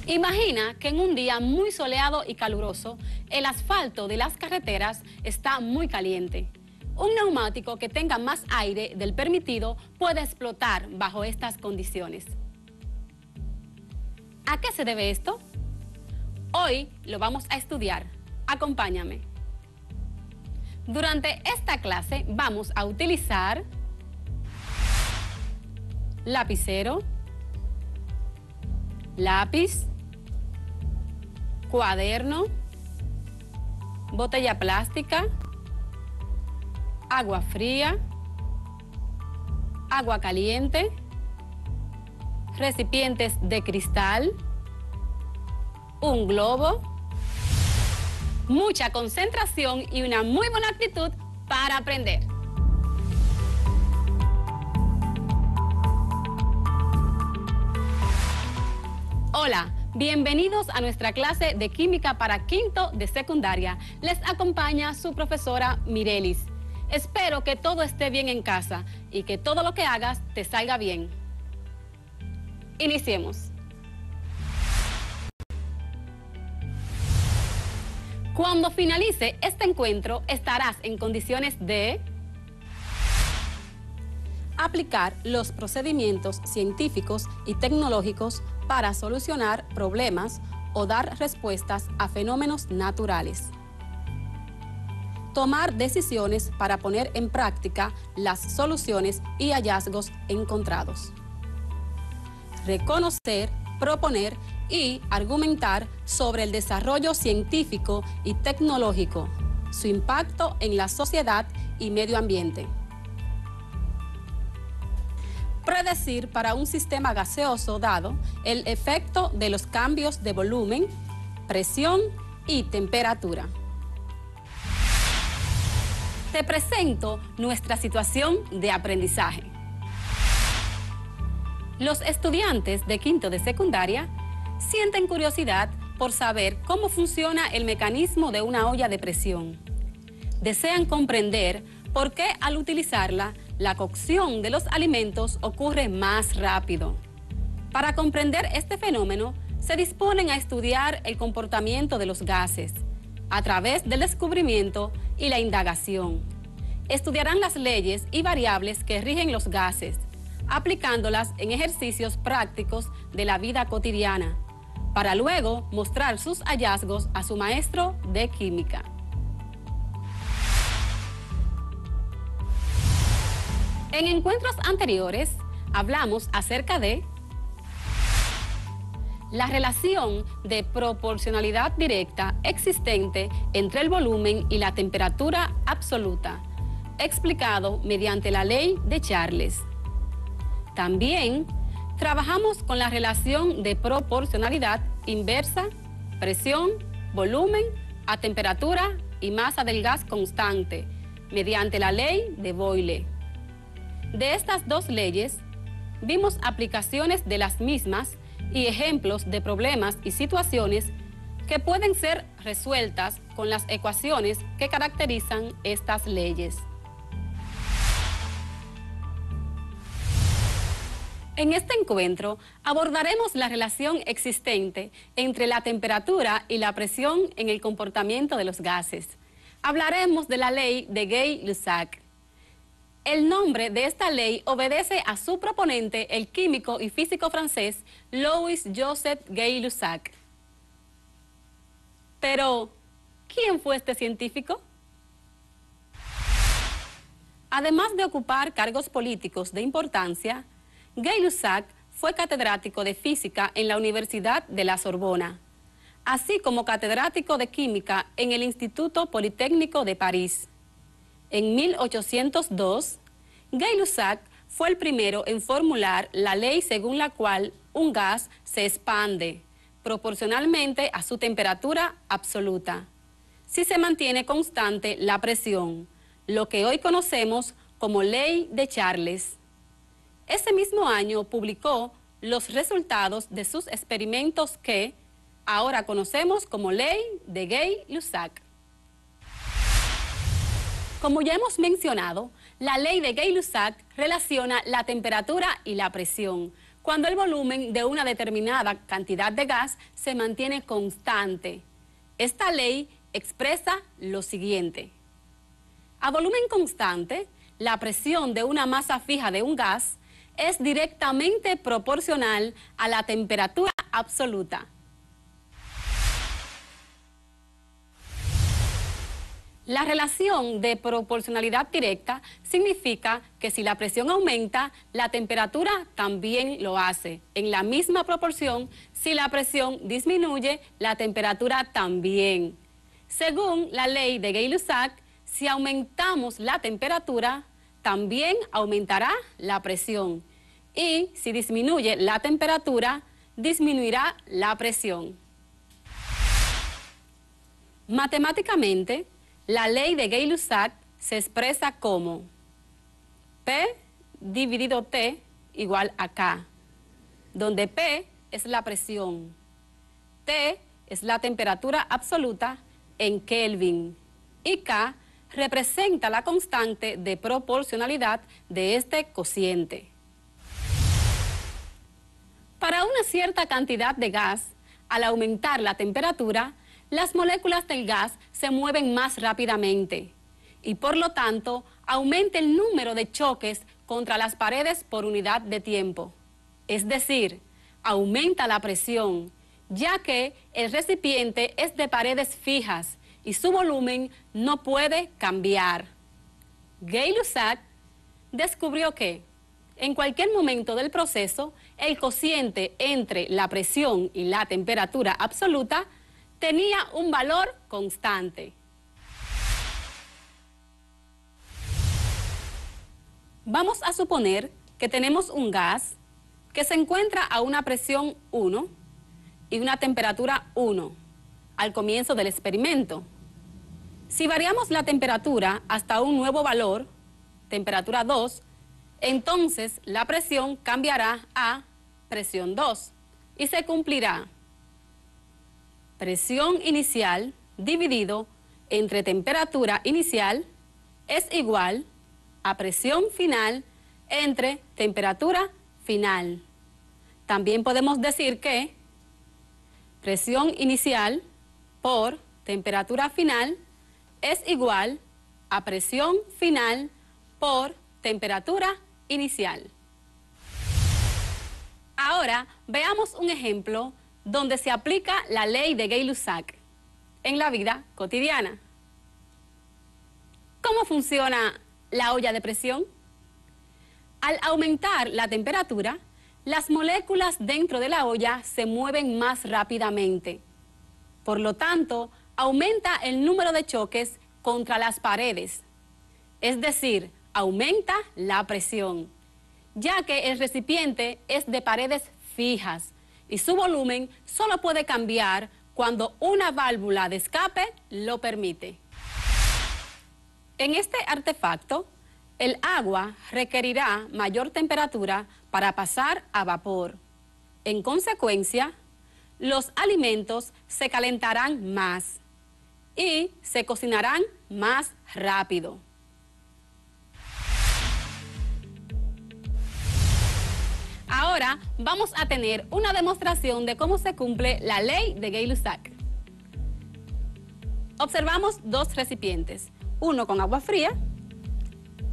Imagina que en un día muy soleado y caluroso, el asfalto de las carreteras está muy caliente. Un neumático que tenga más aire del permitido puede explotar bajo estas condiciones. ¿A qué se debe esto? Hoy lo vamos a estudiar. Acompáñame. Durante esta clase vamos a utilizar lapicero, lápiz, cuaderno, botella plástica, agua fría, agua caliente, recipientes de cristal, un globo, mucha concentración y una muy buena actitud para aprender. Hola, bienvenidos a nuestra clase de química para quinto de secundaria. Les acompaña su profesora Mirelis. Espero que todo esté bien en casa y que todo lo que hagas te salga bien. Iniciemos. Cuando finalice este encuentro, estarás en condiciones de aplicar los procedimientos científicos y tecnológicos para solucionar problemas o dar respuestas a fenómenos naturales. Tomar decisiones para poner en práctica las soluciones y hallazgos encontrados. Reconocer, proponer y argumentar sobre el desarrollo científico y tecnológico, su impacto en la sociedad y medio ambiente. Predecir para un sistema gaseoso dado el efecto de los cambios de volumen, presión y temperatura. Te presento nuestra situación de aprendizaje. Los estudiantes de quinto de secundaria sienten curiosidad por saber cómo funciona el mecanismo de una olla de presión. Desean comprender por qué al utilizarla, la cocción de los alimentos ocurre más rápido. Para comprender este fenómeno, se disponen a estudiar el comportamiento de los gases a través del descubrimiento y la indagación. Estudiarán las leyes y variables que rigen los gases, aplicándolas en ejercicios prácticos de la vida cotidiana, para luego mostrar sus hallazgos a su maestro de química. En encuentros anteriores, hablamos acerca de la relación de proporcionalidad directa existente entre el volumen y la temperatura absoluta, explicado mediante la ley de Charles. También trabajamos con la relación de proporcionalidad inversa, presión, volumen, a temperatura y masa del gas constante, mediante la ley de Boyle. De estas dos leyes, vimos aplicaciones de las mismas y ejemplos de problemas y situaciones que pueden ser resueltas con las ecuaciones que caracterizan estas leyes. En este encuentro abordaremos la relación existente entre la temperatura y la presión en el comportamiento de los gases. Hablaremos de la ley de Gay-Lussac. El nombre de esta ley obedece a su proponente, el químico y físico francés Louis-Joseph Gay-Lussac. Pero, ¿quién fue este científico? Además de ocupar cargos políticos de importancia, Gay-Lussac fue catedrático de física en la Universidad de la Sorbona, así como catedrático de química en el Instituto Politécnico de París. En 1802, Gay-Lussac fue el primero en formular la ley según la cual un gas se expande proporcionalmente a su temperatura absoluta, si se mantiene constante la presión, lo que hoy conocemos como ley de Charles. Ese mismo año publicó los resultados de sus experimentos que ahora conocemos como ley de Gay-Lussac. Como ya hemos mencionado, la ley de Gay-Lussac relaciona la temperatura y la presión cuando el volumen de una determinada cantidad de gas se mantiene constante. Esta ley expresa lo siguiente. A volumen constante, la presión de una masa fija de un gas es directamente proporcional a la temperatura absoluta. La relación de proporcionalidad directa significa que si la presión aumenta, la temperatura también lo hace. En la misma proporción, si la presión disminuye, la temperatura también. Según la ley de Gay-Lussac, si aumentamos la temperatura, también aumentará la presión. Y si disminuye la temperatura, disminuirá la presión. Matemáticamente, la ley de Gay-Lussac se expresa como P dividido T igual a K, donde P es la presión, T es la temperatura absoluta en Kelvin y K representa la constante de proporcionalidad de este cociente. Para una cierta cantidad de gas, al aumentar la temperatura, las moléculas del gas se mueven más rápidamente y por lo tanto aumenta el número de choques contra las paredes por unidad de tiempo. Es decir, aumenta la presión, ya que el recipiente es de paredes fijas y su volumen no puede cambiar. Gay-Lussac descubrió que en cualquier momento del proceso, el cociente entre la presión y la temperatura absoluta tenía un valor constante. Vamos a suponer que tenemos un gas que se encuentra a una presión 1 y una temperatura 1 al comienzo del experimento. Si variamos la temperatura hasta un nuevo valor, temperatura 2, entonces la presión cambiará a presión 2 y se cumplirá presión inicial dividido entre temperatura inicial es igual a presión final entre temperatura final. También podemos decir que presión inicial por temperatura final es igual a presión final por temperatura inicial. Ahora veamos un ejemplo donde se aplica la ley de Gay-Lussac en la vida cotidiana. ¿Cómo funciona la olla de presión? Al aumentar la temperatura, las moléculas dentro de la olla se mueven más rápidamente. Por lo tanto, aumenta el número de choques contra las paredes. Es decir, aumenta la presión, ya que el recipiente es de paredes fijas y su volumen solo puede cambiar cuando una válvula de escape lo permite. En este artefacto, el agua requerirá mayor temperatura para pasar a vapor. En consecuencia, los alimentos se calentarán más y se cocinarán más rápido. Ahora vamos a tener una demostración de cómo se cumple la ley de Gay-Lussac. Observamos dos recipientes, uno con agua fría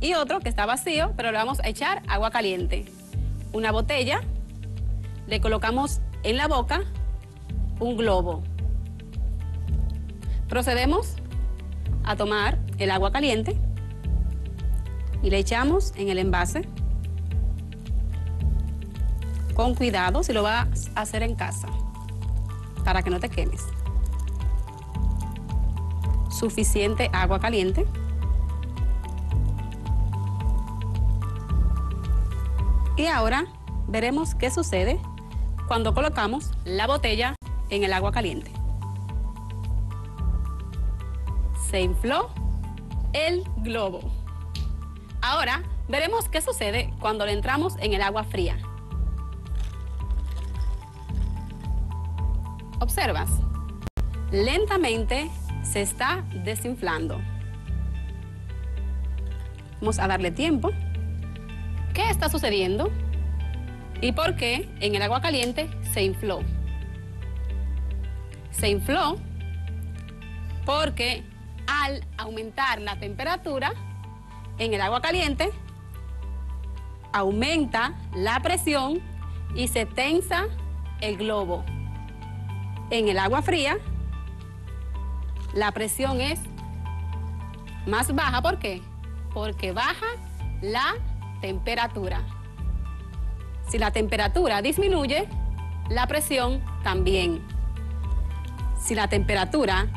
y otro que está vacío, pero le vamos a echar agua caliente. Una botella, le colocamos en la boca un globo. Procedemos a tomar el agua caliente y le echamos en el envase. Con cuidado si lo vas a hacer en casa, para que no te quemes. Suficiente agua caliente. Y ahora veremos qué sucede cuando colocamos la botella en el agua caliente. Se infló el globo. Ahora veremos qué sucede cuando le entramos en el agua fría. Observas, lentamente se está desinflando. Vamos a darle tiempo. ¿Qué está sucediendo? ¿Y por qué en el agua caliente se infló? Se infló porque al aumentar la temperatura en el agua caliente, aumenta la presión y se tensa el globo. En el agua fría, la presión es más baja. ¿Por qué? Porque baja la temperatura. Si la temperatura disminuye, la presión también. Si la temperatura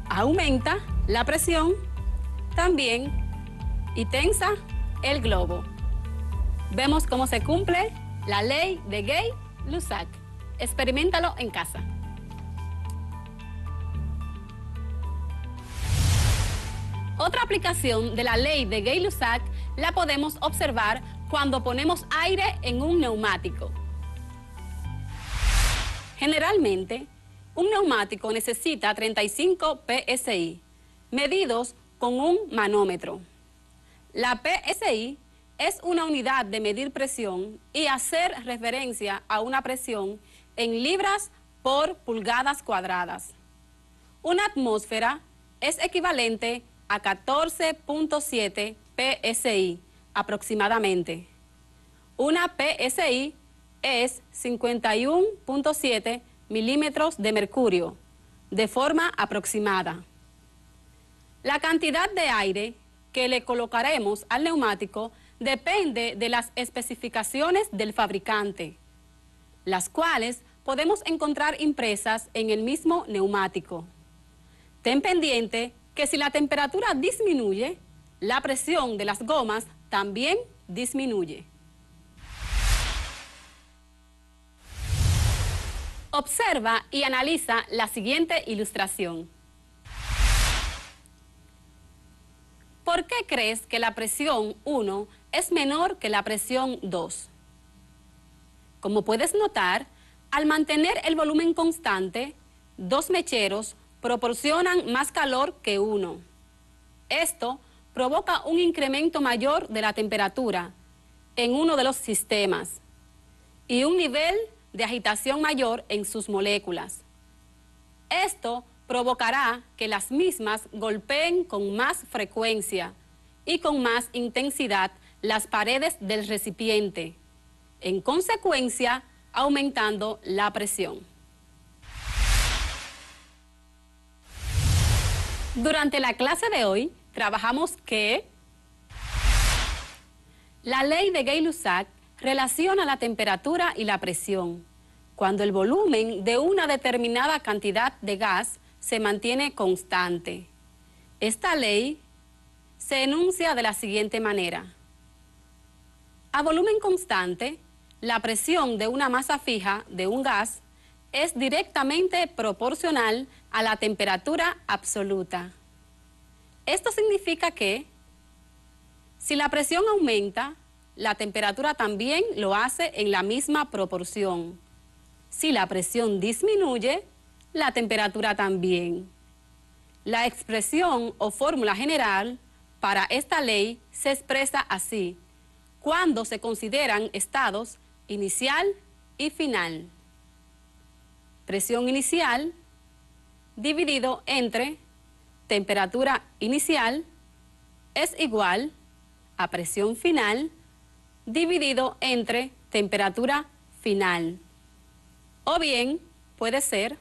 aumenta, la presión también y tensa el globo. Vemos cómo se cumple la ley de Gay-Lussac. Experiméntalo en casa. Otra aplicación de la ley de Gay-Lussac la podemos observar cuando ponemos aire en un neumático. Generalmente, un neumático necesita 35 PSI, medidos con un manómetro. La PSI es una unidad de medir presión y hacer referencia a una presión en libras por pulgadas cuadradas. Una atmósfera es equivalente a 14.7 PSI aproximadamente. Una PSI es 51.7 milímetros de mercurio, de forma aproximada. La cantidad de aire que le colocaremos al neumático depende de las especificaciones del fabricante, las cuales podemos encontrar impresas en el mismo neumático. Ten pendiente que si la temperatura disminuye, la presión de las gomas también disminuye. Observa y analiza la siguiente ilustración. ¿Por qué crees que la presión 1 es menor que la presión 2? Como puedes notar, al mantener el volumen constante, dos mecheros proporcionan más calor que uno. Esto provoca un incremento mayor de la temperatura en uno de los sistemas y un nivel de agitación mayor en sus moléculas. Esto provocará que las mismas golpeen con más frecuencia y con más intensidad las paredes del recipiente, en consecuencia aumentando la presión. Durante la clase de hoy trabajamos que la ley de Gay-Lussac relaciona la temperatura y la presión cuando el volumen de una determinada cantidad de gas se mantiene constante. Esta ley se enuncia de la siguiente manera. A volumen constante, la presión de una masa fija de un gas es directamente proporcional a la temperatura absoluta. Esto significa que si la presión aumenta, la temperatura también lo hace en la misma proporción. Si la presión disminuye, la temperatura también. La expresión o fórmula general para esta ley se expresa así, cuando se consideran estados inicial y final. Presión inicial dividido entre temperatura inicial es igual a presión final dividido entre temperatura final. O bien puede ser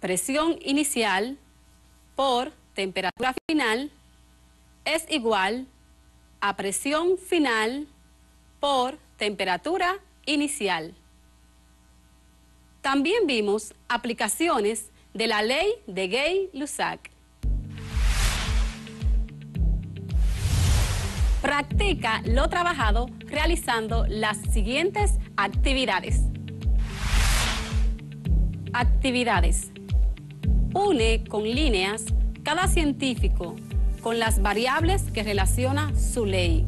presión inicial por temperatura final es igual a presión final por temperatura inicial. También vimos aplicaciones de la ley de Gay-Lussac. Practica lo trabajado realizando las siguientes actividades. Actividades. Une con líneas cada científico con las variables que relaciona su ley.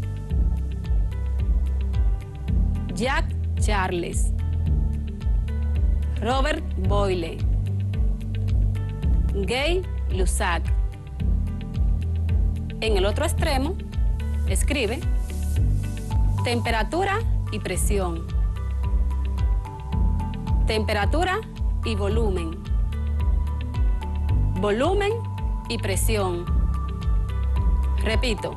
Jack Charles, Robert Boyle, Gay-Lussac. En el otro extremo, escribe temperatura y presión. Temperatura y volumen. Volumen y presión. Repito.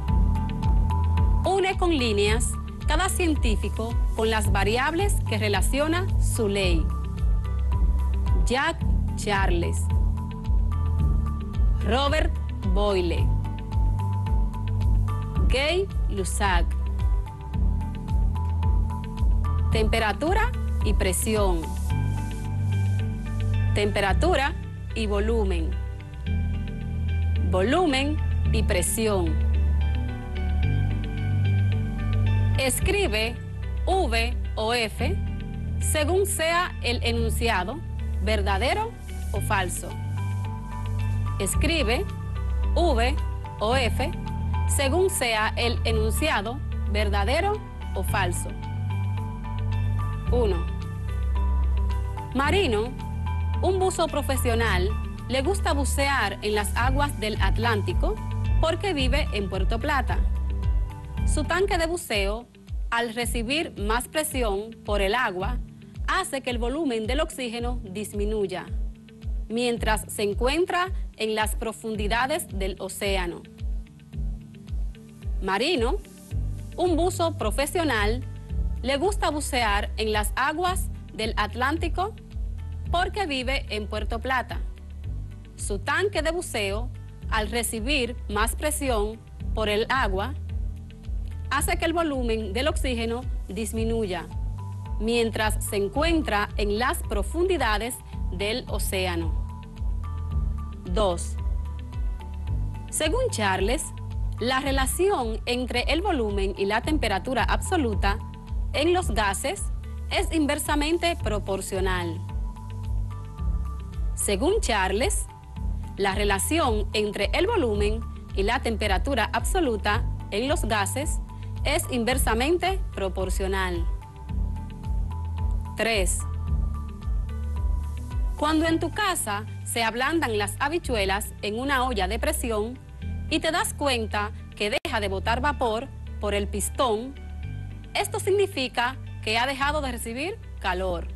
Une con líneas cada científico con las variables que relaciona su ley. Jack Charles. Robert Boyle. Gay-Lussac. Temperatura y presión. Temperatura y volumen. Volumen y presión. Escribe V o F según sea el enunciado, verdadero o falso. Escribe V o F según sea el enunciado, verdadero o falso. 1. Marino, un buzo profesional, le gusta bucear en las aguas del Atlántico porque vive en Puerto Plata. Su tanque de buceo, al recibir más presión por el agua, hace que el volumen del oxígeno disminuya, mientras se encuentra en las profundidades del océano. Marino, un buzo profesional, le gusta bucear en las aguas del Atlántico porque vive en Puerto Plata. Su tanque de buceo, al recibir más presión por el agua, hace que el volumen del oxígeno disminuya, mientras se encuentra en las profundidades del océano. 2. Según Charles, la relación entre el volumen y la temperatura absoluta en los gases es inversamente proporcional. Según Charles, la relación entre el volumen y la temperatura absoluta en los gases es inversamente proporcional. 3. Cuando en tu casa se ablandan las habichuelas en una olla de presión y te das cuenta que deja de botar vapor por el pistón, esto significa que ha dejado de recibir calor.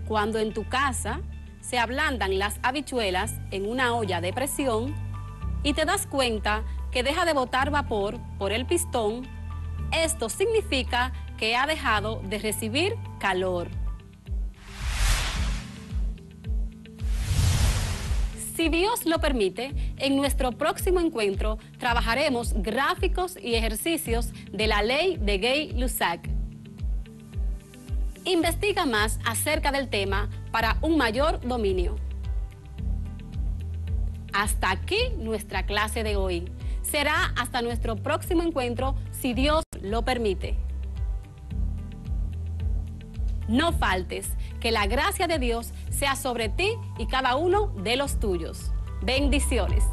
Cuando en tu casa se ablandan las habichuelas en una olla de presión y te das cuenta que deja de botar vapor por el pistón, esto significa que ha dejado de recibir calor. Si Dios lo permite, en nuestro próximo encuentro trabajaremos gráficos y ejercicios de la ley de Gay-Lussac. Investiga más acerca del tema para un mayor dominio. Hasta aquí nuestra clase de hoy. Será hasta nuestro próximo encuentro, si Dios lo permite. No faltes, que la gracia de Dios sea sobre ti y cada uno de los tuyos. Bendiciones.